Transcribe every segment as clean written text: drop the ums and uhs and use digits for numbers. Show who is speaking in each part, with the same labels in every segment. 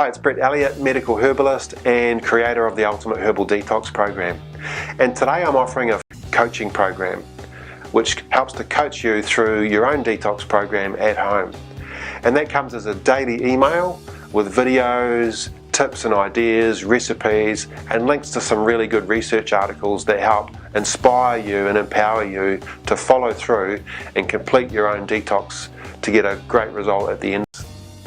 Speaker 1: Hi, it's Brett Elliott, medical herbalist and creator of the Ultimate Herbal Detox program. And today I'm offering a coaching program which helps to coach you through your own detox program at home. And that comes as a daily email with videos, tips and ideas, recipes, and links to some really good research articles that help inspire you and empower you to follow through and complete your own detox to get a great result at the end.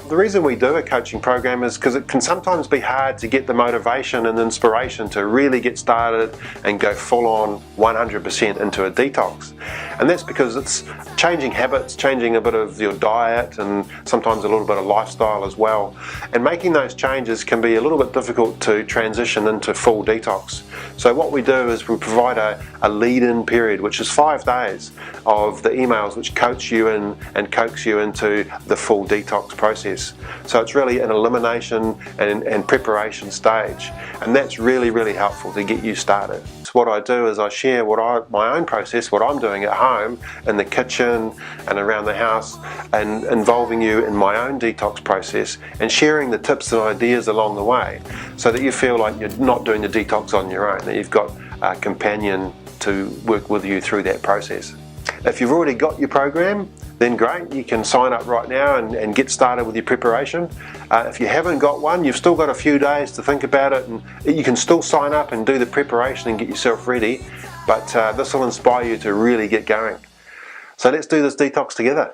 Speaker 1: The reason we do a coaching program is because it can sometimes be hard to get the motivation and inspiration to really get started and go full on 100% into a detox. And that's because it's changing habits, changing a bit of your diet and sometimes a little bit of lifestyle as well. And making those changes can be a little bit difficult to transition into full detox. So what we do is we provide a lead-in period, which is 5 days of the emails which coach you in and coax you into the full detox process. So it's really an elimination and preparation stage, and that's really helpful to get you started. So what I do is I share my own process, what I'm doing at home, in the kitchen and around the house, and involving you in my own detox process and sharing the tips and ideas along the way so that you feel like you're not doing the detox on your own, that you've got a companion to work with you through that process. If you've already got your program, then great, you can sign up right now and get started with your preparation. If you haven't got one, you've still got a few days to think about it, and you can still sign up and do the preparation and get yourself ready, but this will inspire you to really get going. So let's do this detox together.